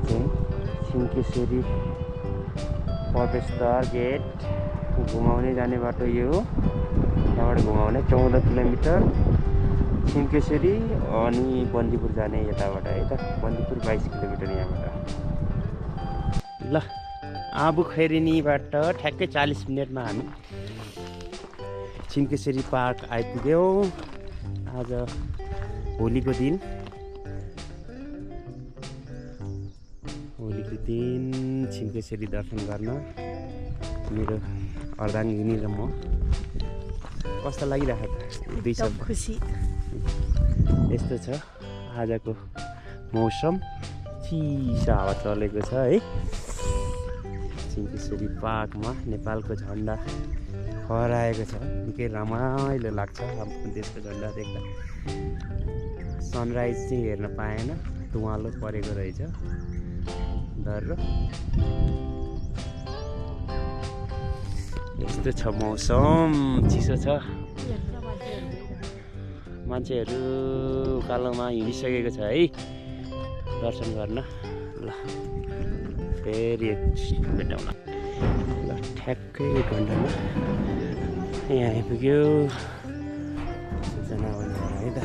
चाहिँ सिन्केश्वरी प्रवेशद्वार गेट घुमाउने जाने बाटो यो हो। यहाँबाट घुमाउने 14 किलोमिटर सिन्केश्वरी अनि बन्दीपुर जाने यताबाट है त। बन्दीपुर 22 किलोमिटर यहाँबाट। ल आबुखैरेनीबाट ठ्याक्कै 40 मिनटमा हामी सिन्केश्वरी पार्क आइपुग्यौँ। आज होलीको दिन सिन्केश्वरी दर्शन गर्न मेरो अर्धाङ्गिनी र म। कस्तो लागिरहेको छ? खुसी। यस्तो छ आजको मौसम, चिसो हावा चलेको छ है। सिन्केश्वरी पार्कमा नेपालको झन्डा फहराएको छ। निकै रमाइलो लाग्छ आफ्नो देशको झन्डा देख्दा। सनराइज चाहिँ हेर्न पाएन, धुवालो परेको रहेछ डर। यस्तो छ मौसम, चिसो छ। मान्छेहरू उकालोमा हिँडिसकेको छ है दर्शन गर्न। ल फेरि भेटौँला। ल ठ्याक्कै 1 घन्टामा यहाँ आइपुग्यो जनावरहरू है त।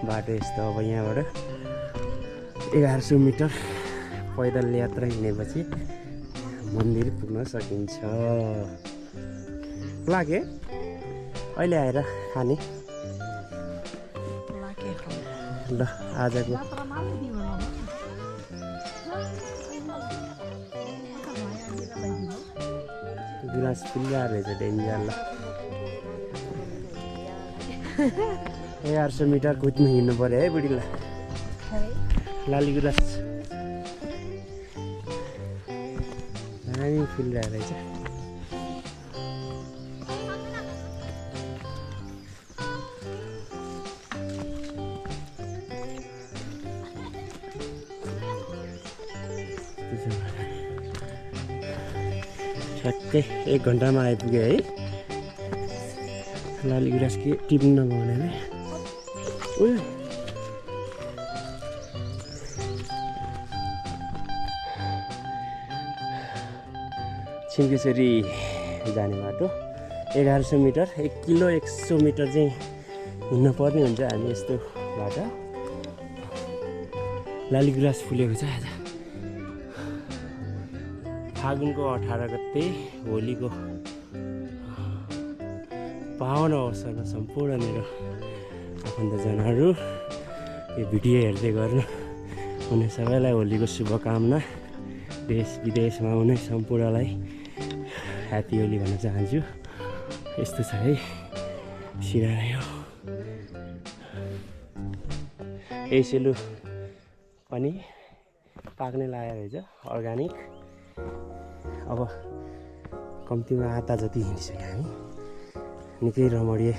बाटो यस्तो। अब यहाँबाट 1100 मिटर पैदल यात्रा हिँडेपछि मन्दिर पुग्न सकिन्छ। लागे अहिले आएर खाने। ल आजको गुराँस फुलिरहेको रहेछ डेन्जर। ल 1100 मिटर कुद्नु हिँड्नु पऱ्यो है बुढी। ल लाली गुराँस दामी फुलिरहेको रहेछ। ठ्याक्कै 1 घन्टामा आइपुग्यो है। लाली गुराँस के टिप्नु नपाउने है। सिन्केश्वरी जाने बाटो 1100 मिटर। 1 किलो 100 मिटर चाहिँ हिँड्नु पर्ने हुन्छ हामी यस्तो बाटो। लाली गुराँस फुलेको छ आज। फागुनको 18 गते होलीको पावन अवसरमा सम्पूर्ण मेरो आफन्तजनहरू यो भिडियो हेर्दै गर्नु हुने सबैलाई होलीको शुभकामना। देश विदेशमा हुने सम्पूर्णलाई ह्याप्पी होली भन्न चाहन्छु। यस्तो छ है सिरानै हो। एसेलु पनि पाक्ने लागेको रहेछ अर्ग्यानिक। अब कम्तीमा आधा जति हिँडिसक्यो हामी। निकै रमणीय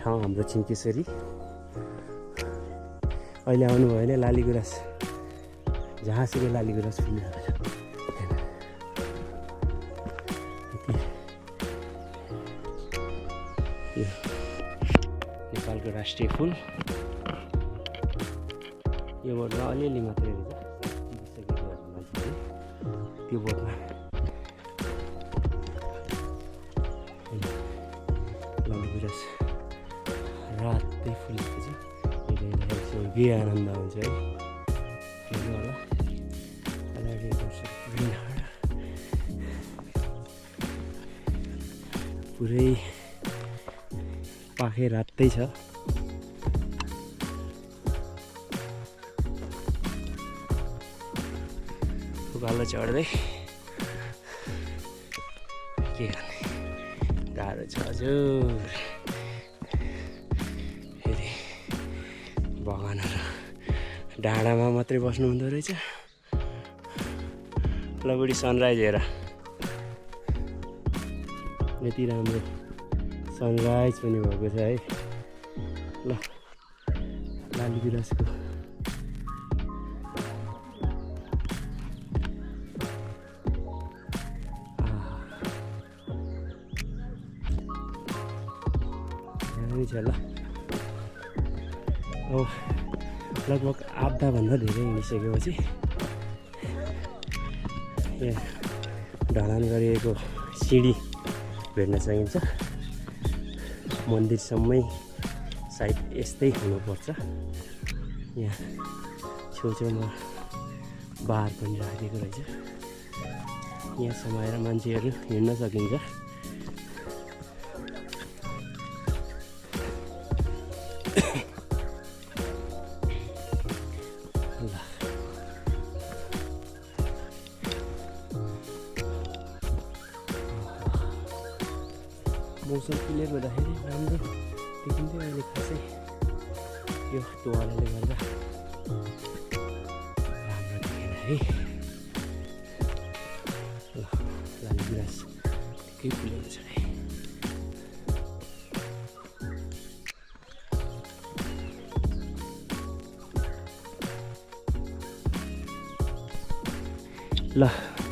ठाउँ हाम्रो सिन्केश्वरी। अहिले आउनुभयो भने लाली गुराँस जहाँसुकै लाली गुराँस फुलिरहेको छ। नेपालको राष्ट्रिय फुल। यो बोटमा अलिअलि मात्रै रहेछ मान्छेले। त्यो बोटमा लाली गुराँस रातै फुलेको छ। के आनन्द आउँछ है। पुरै पाखे रातै छ। उकालो चढ्दै के गर्ने, गाह्रो छ हजुर। फेरि बगानहरू डाँडामा मात्रै बस्नु हुँदो रहेछ। ल बुढी सनराइज हेर, यति राम्रो सनराइज पनि भएको छ है। ल लाली गुराँसको यहाँनिर छ ल अब लगभग आधाभन्दा धेरै हिँडिसकेपछि यहाँ ढलान गरिएको सिँढी भेट्न सकिन्छ। मन्दिरसम्मै सायद यस्तै हुनुपर्छ। यहाँ छेउछेउमा बार पनि राखेको रहेछ। यहाँ समाएर मान्छेहरू हिँड्न सकिन्छ। मौसम क्लियर हुँदाखेरि राम्रो देखिन्थ्यो। अहिले खासै यो तोवाले गर्दा राम्रो देखेन है। ल लाली गुराँस ठिकै फुलेको छ है। ल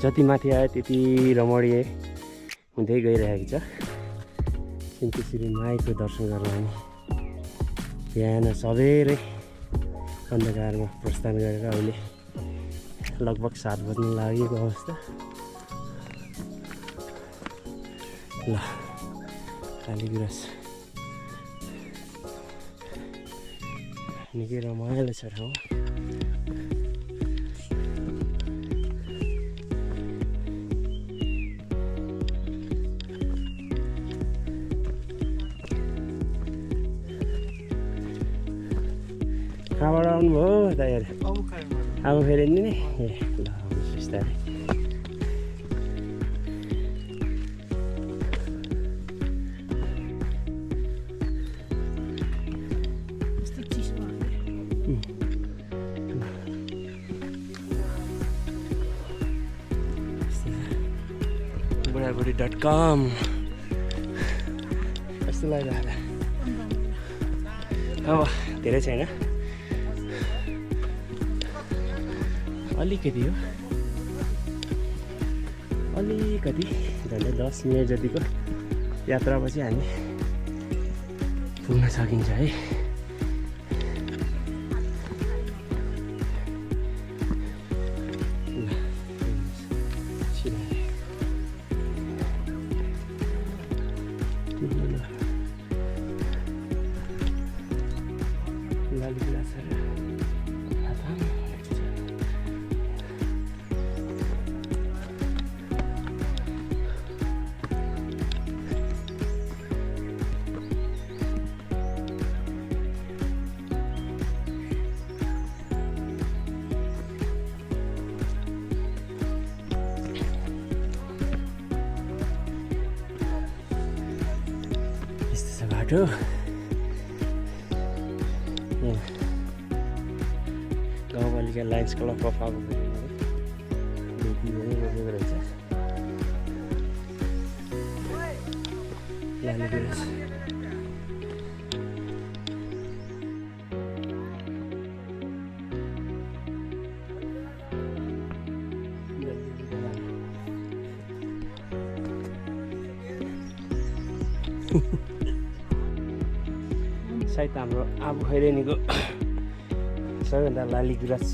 जति माथि आयो त्यति रमणीय हुँदै गइरहेको छ। त्यसरी माईको दर्शन गर्न हामी बिहान सबेरै अन्धकारमा प्रस्थान गरेर अहिले लगभग 7 बज्न लागेको अवस्था। ल लाली गुराँस निकै रमाइलो छ ठाउँ। कहाँबाट आउनुभयो दाइहरू? अब फेरि नि ए ल आउनुहोस् बिस्तारै। budaibudi.com कस्तो लागिरहेको? अब धेरै छैन, अलिकति हो, अलिकति झन्डै 10 मिनट जतिको यात्रापछि हामी पुग्न सकिन्छ है। बाटो गाउँपालिका लायन्स क्लब अफ आबु रहेछ। लाली गुराँस सायद हाम्रो आबु खैरेनीको सबैभन्दा लाली गुराँस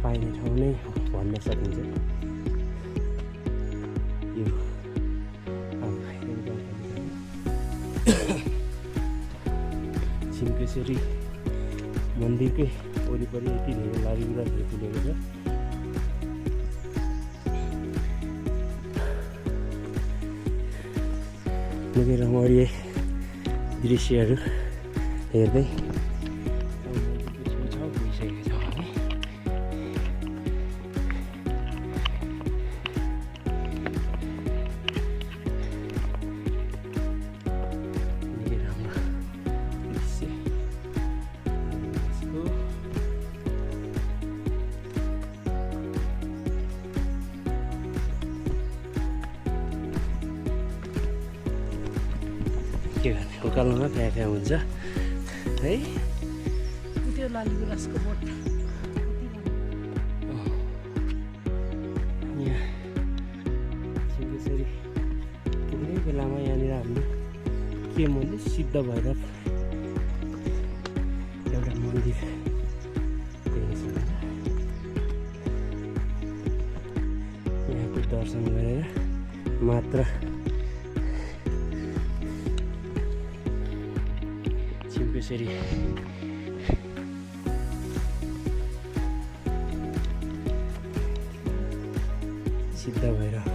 पाइने ठाउँ नै भन्न सकिन्छ यो आबु खैरेनी गाउँपालिका। छिम्केश्वरी मन्दिरकै वरिपरि यति धेरै लाली गुराँसहरू फुलेको छ। निकै रमणीय दृश्यहरू हेर्दै छेउछाउ पुगिसकेको छौँ हामी। निकै राम्रो दृश्य के गर्ने, उकालोमा फ्याफ्या हुन्छ है। त्यो लाली गुराँसको बोट यहाँ छिम्केश्वरी पुग्ने बेलामा यहाँनिर हामीले के के मन्दिर सिद्ध भैरव एउटा मन्दिर यहाँको दर्शन गरेर मात्र छिम्पेसरी सिद्ध भैरव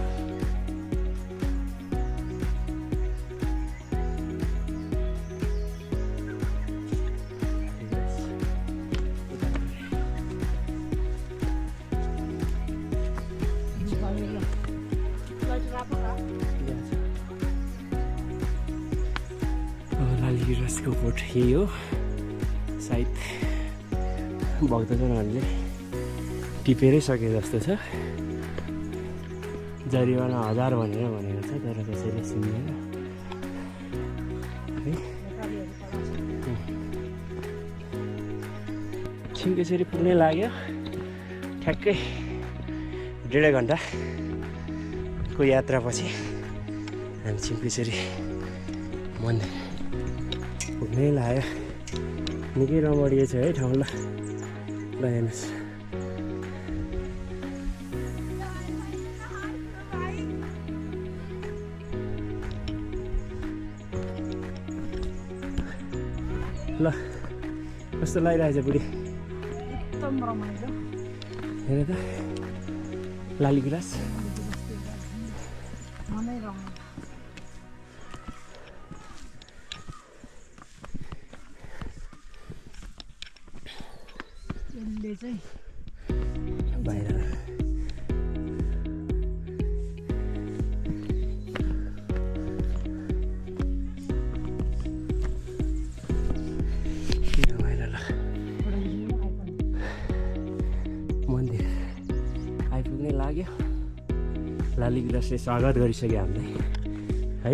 लालीगुराँसको बोट यही हो सायद भक्तजनहरूले टिपेरै सके जस्तो छ जरिवाना 1000 भनेको छ तर कसैले सुन्दैन है छिम्पेसरी पुग्नै लाग्यो ठ्याक्कै 1.5 घन्टाको यात्रापछि हामी छिम्पेसरी मन्दिर पुग्नै लाग्यो निकै रमणीय छ है ठाउँ ल हेर्नुहोस् ल कस्तो लागिरहेछ बुढी एकदम रमाइलो हेर त लालीगुराँस मनै रमाइलो यसले चाहिँ बाहिर मन्दिर आइपुग्नै लाग्यो लालीगुराँसले स्वागत गरिसक्यो हामीलाई है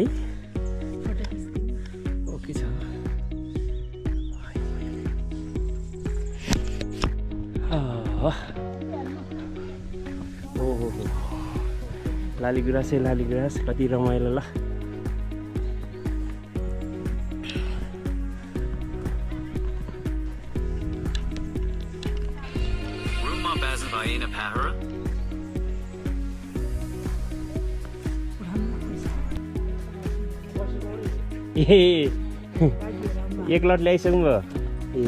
ओके छ ओहो लालीगुराँसै लालीगुराँस कति रमाइलो ल ए एक लट ल्याइसक्नु भयो ए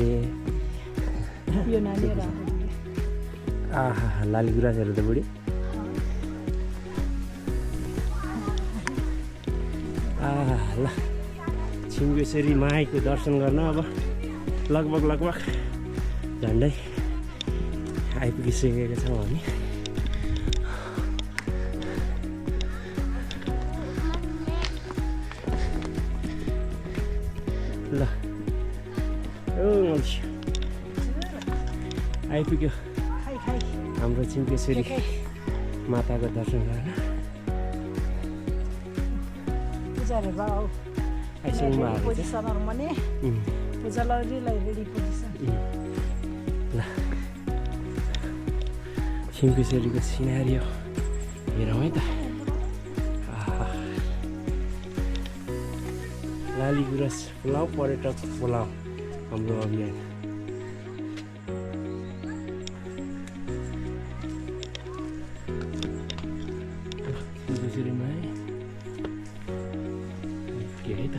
यो नानीहरु आहा लालीगुराँसहरू त बुढी आहा ल छिम्पेसरी माईको दर्शन गर्न अब लगभग झन्डै आइपुगिसकेका छौँ हामी ल आइपुग्यो हाम्रो छिम्पेसरी माताको दर्शन गर्न पूजाहरू भयो आइसक्नु भएको छ पोजिसनहरु पनि पूजालाई रेडी पोजिसन ल छिम्पेसरीको सिनारियो हेरौँ है त लालीगुराँस बोलाऊ पर्यटक बोलाऊ हाम्रो अभियान छिम्पेसरीमा है के है त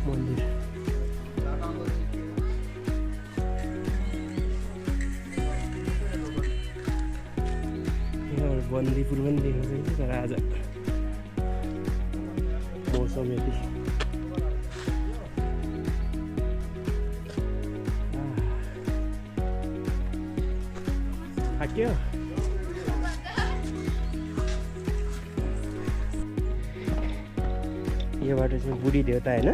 मन्दिर बन्दीपुर पनि देख्न सकिन्छ तर आज मौसम यति थाक्यो यो बाटो चाहिँ बुढी देउता होइन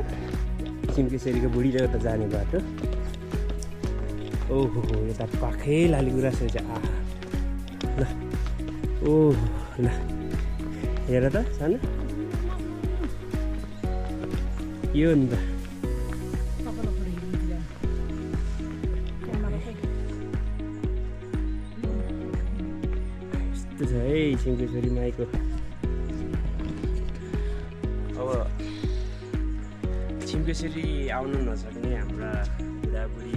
छिम्पेसरीको बुढी देउता जाने बाटो ओहो यता पाखै लालीगुराँस रहेछ आहा ल ओह ल हेर त सानो यो नि त यस्तो छ है सिंहकेश्वरी माईको। अब सिंहकेश्वरी आउनु नसक्ने हाम्रा बुढाबुढी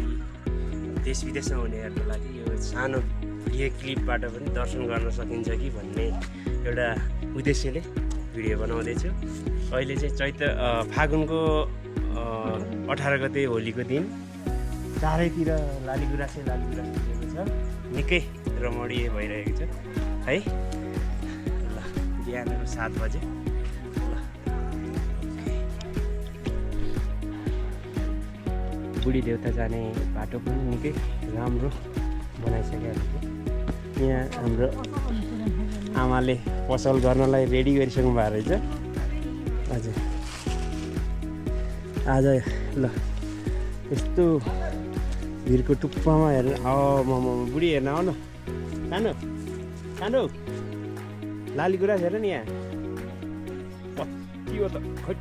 देश विदेशमा हुनेहरूको लागि यो सानो भिडियो क्लिपबाट पनि दर्शन गर्न सकिन्छ कि भन्ने एउटा उद्देश्यले भिडियो बनाउँदैछु। अहिले चाहिँ फागुनको 18 गते होलीको दिन चारैतिर लालीगुराँस फुलेको छ, निकै रमणीय भइरहेको छ है। ल बिहानको 7 बजे ल बुढी देउता जाने बाटो पनि निकै राम्रो बनाइसकेको छ। यहाँ हाम्रो आमाले पसल गर्नलाई रेडी गरिसक्नु भएको रहेछ। हजुर आज ल यस्तो भिरको टुप्पामा हेर्नु बुढी हेर्न आउनु सानो सानो लालीगुराँस हेर नि यहाँ कति हो त हट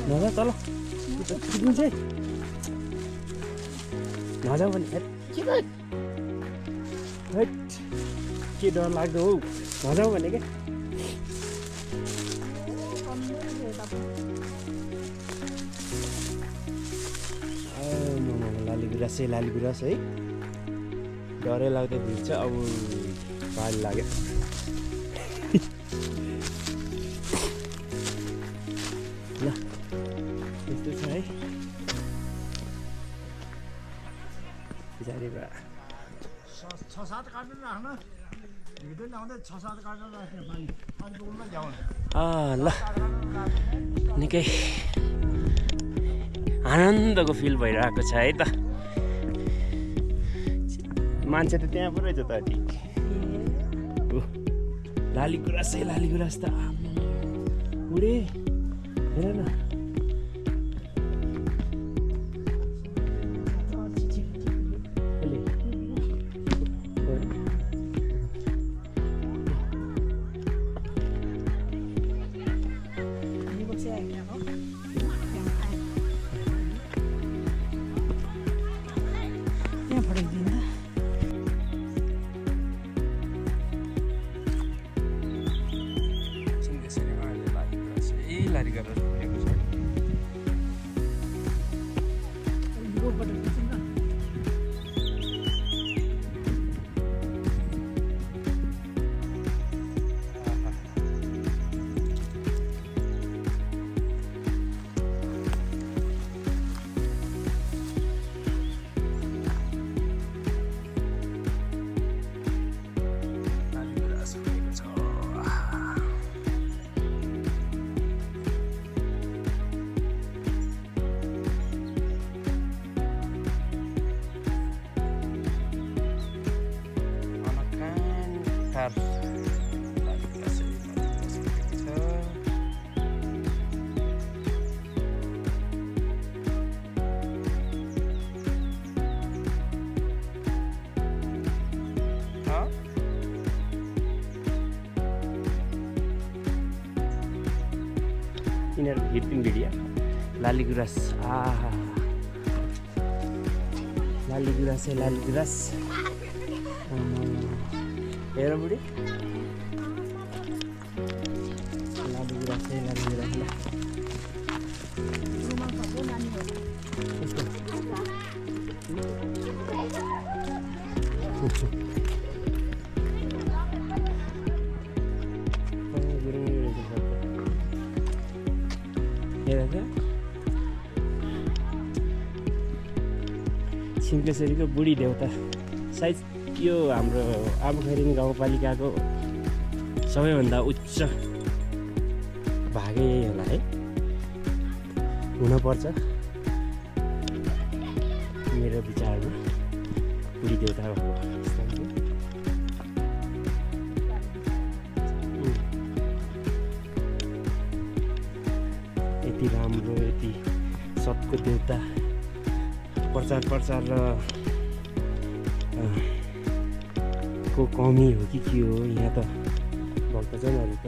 नजा तल पुगिन्छ है नजाऊ भने के डर लाग्दो हौ नजाऊ भने क्या लालीगुराँस है डरै लाग्दो भिड छ। अब पानी लाग्यो ल यस्तो छ है पछाडि ल निकै आनन्दको फिल भइरहेको छ है त। मान्छे त त्यहाँ पो रहेछ त लालीगुराँस त बुढे हेर न लारी गरेर फुलेको छ। यिनीहरू हिर्पिङ भिडियो लालीगुराँस लालीगुराँस हेर बुढी लालीगुराँस सिंहकेश्वरीको बुढी देउता सायद यो हाम्रो आबुखैरिन गाउँपालिकाको सबैभन्दा उच्च भागै यही होला है, हुनपर्छ मेरो विचारमा बुढी देउता भएको स्थानको। यति राम्रो यति सतको देउता प्रचार र को को कमी हो कि के हो यहाँ त भक्तजनहरू त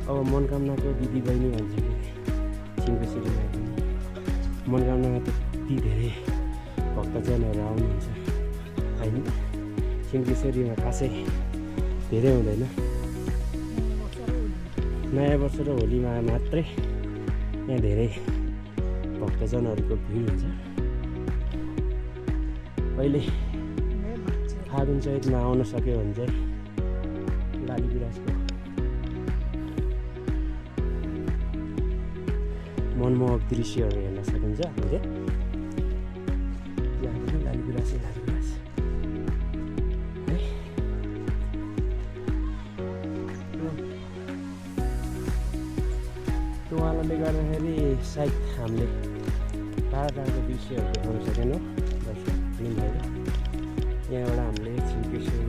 अब मनोकामनाको दिदीबहिनी भन्छ कि सिंहकेशरीमा पनि मनोकामनामा त्यति धेरै भक्तजनहरू आउनुहुन्छ होइन सिंहकेशरीमा खासै धेरै हुँदैन नयाँ वर्ष र होलीमा मात्रै यहाँ धेरै भक्तजनहरूको भिड हुन्छ अहिले फागुन चैतमा आउन सक्यो भने चाहिँ लालीगुराँसको मनमोहक दृश्यहरू हेर्न सकिन्छ हामीले लालीगुराँस है उहाँले गर्दाखेरि सायद हामीले टाढा टाढाको दृश्यहरू देखाउन सकेनौँ दर्शक फिल्महरू यहाँबाट हामीले सिंहकेशरीबाट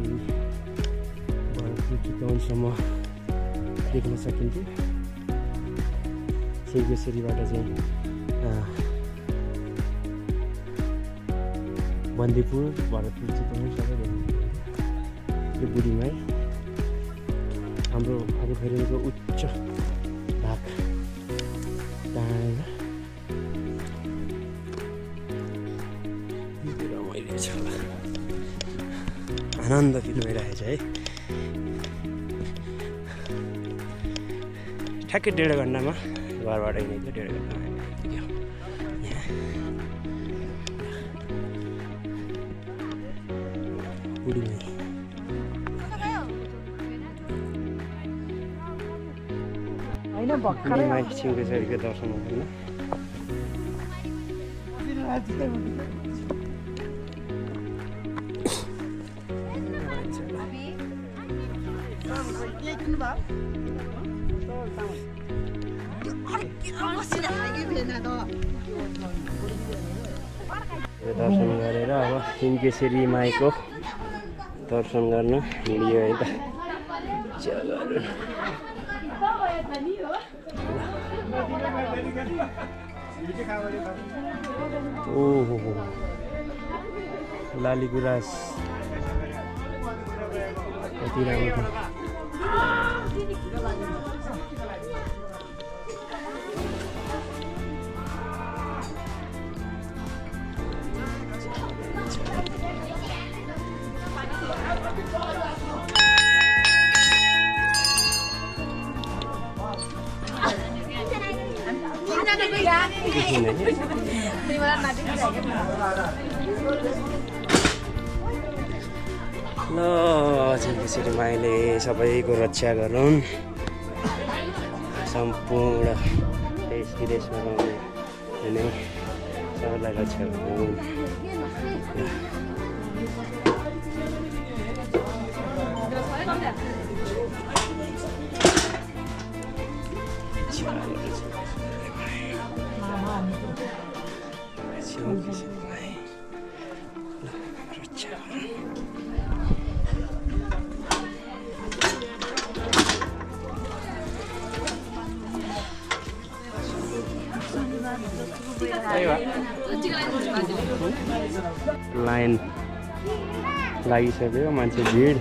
चितवनसम्म देख्न सकिन्थ्यो सिंहकेशरीबाट चाहिँ बन्दीपुर भरतपुर चितवन सबै देख्नु यो बुढीमाई हाम्रो अब फेरिको उच्च भाग रमाइलो छ आनन्द फिल भइरहेछ है ठ्याक्कै 1.5 घन्टामा घरबाट हिँडेको 1.5 घन्टामा आइपुग्यो बुढीमाई बुढीमाई सिंहकेशरीको दर्शन गर्नु दर्शन गरेर अब सिंहकेशरी माईको दर्शन गर्न हिँडियो है त ओहो लालीगुराँस कति राम्रो ल सिंहकेशरी माईले सबैको रक्षा गरून् सम्पूर्ण देश विदेशमा रहने सबैलाई रक्षा गरून् लाइन लागिसक्यो मान्छे भिड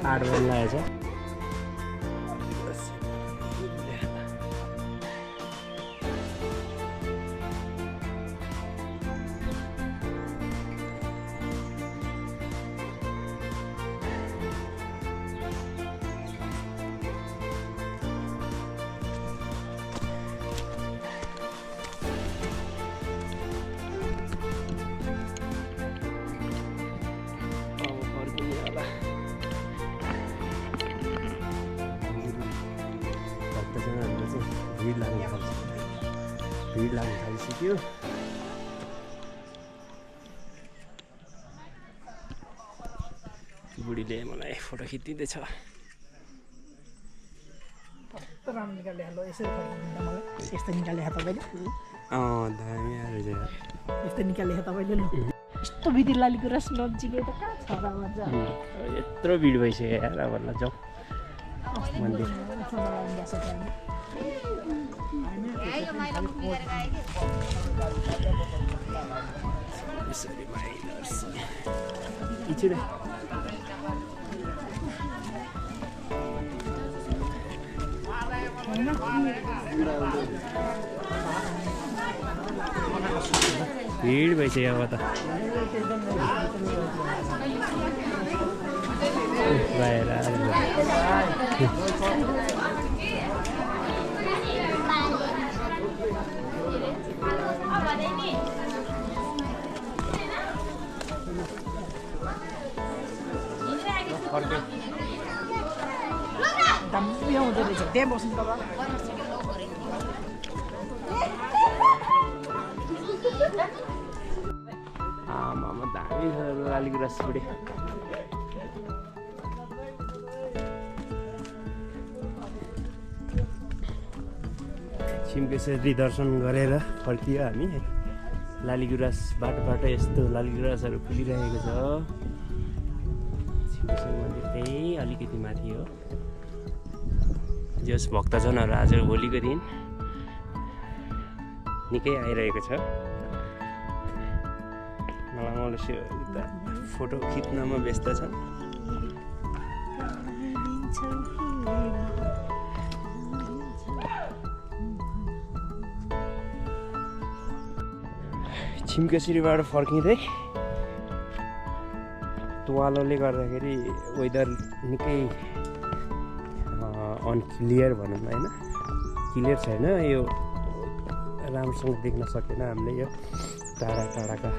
8 बजी लागेछ भिड लाग्न थालिसक्यो बुढीले मलाई फोटो खिचिदिँदैछ यस्तो भित्र लालीगुराँस नजिकै त कहाँ छ र भन्छ यत्रो भिड भइसक्यो यार अब ल जाऊ मन्दिर छिम्केश्वरी माई दर्शन इचिरे भिड भइसक्यो अब त बाहिर दामी आउँदो रहेछ त्यहाँ बस्नु त आमामा दामी छ लालीगुराँस बुढे छिम्केश्वरी दर्शन गरेर फर्कियो हामी लालीगुराँस बाटो यस्तो लालीगुराँसहरू फुलिरहेको छ छिम्केश्वरी मन्दिर त्यही अलिकति माथि हो जस भक्तजनहरू आज भोलिको दिन निकै आइरहेको छ मलाई फोटो खिच्नमा व्यस्त छन् छिम्केश्वरीबाट फर्किँदै तुवालोले गर्दाखेरि वेदर निकै अनक्लियर भनौँ न होइन क्लियर छैन यो राम्रोसँग देख्न सकेन हामीले यो टाढाका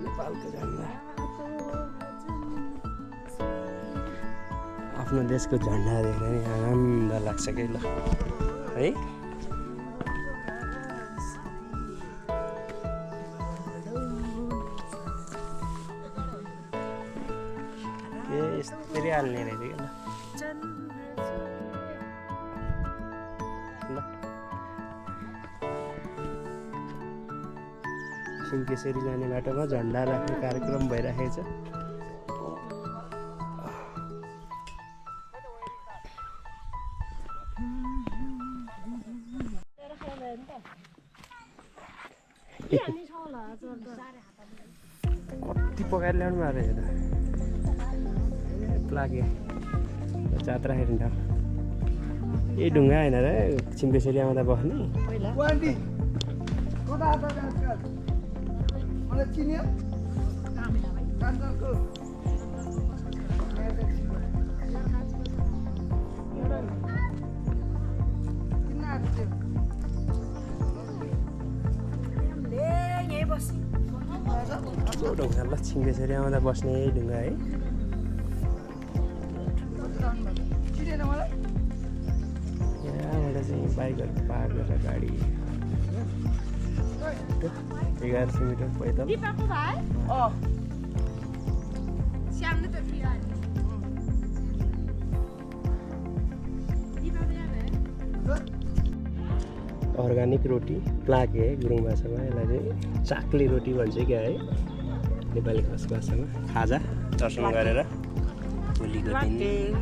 नेपालको झन्डा आफ्नो देशको झन्डा देखेर नि आनन्द लाग्छ कि ल है यसरी हाल्ने रहेछ कि ल छिम्केश्वरी जाने बाटोमा झन्डा राख्ने कार्यक्रम भइरहेको छ कति पकाएर ल्याउनु भएको रहेछ त लाग्यो चात राखेर ठाउँ यही ढुङ्गा होइन र छिम्केश्वरी आउँदा बस्ने ढुङ्गा ल छिम्केश्वरी आउँदा बस्ने यही ढुङ्गा है यहाँबाट चाहिँ बाइकहरू पार्क गरेर गाडी 1100 मिटर पैदल अर्ग्यानिक रोटी प्लाके है गुरुङ भाषामा यसलाई चाहिँ चाक्ले रोटी भन्छ क्या है नेपाली खास भाषामा खाजा दर्शन गरेर भोलिको दिन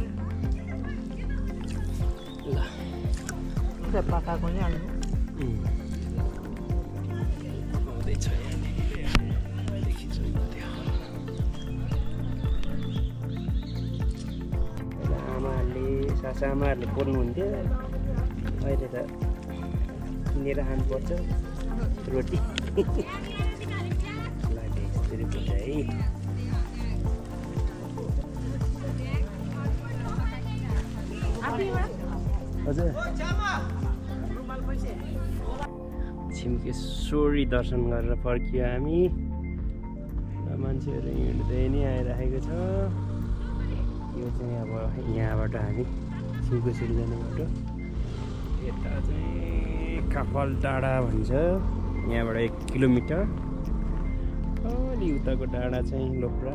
ल पकाएको नि आउँदैछ आमाहरूले सासाआमाहरूले पोल्नुहुन्थ्यो अहिले त किनेर खानुपर्छ रोटी यसरी पोल्छ है हजुर छिम्केश्वरी दर्शन गरेर फर्कियो हामी मान्छेहरू हिँड्दै नै आइरहेको छ यो चाहिँ अब यहाँबाट हामी छिम्केश्वरी जाने बाटो यता चाहिँ काफल डाँडा भन्छ यहाँबाट 1 किलोमिटर अलि उताको डाँडा चाहिँ लोप्रा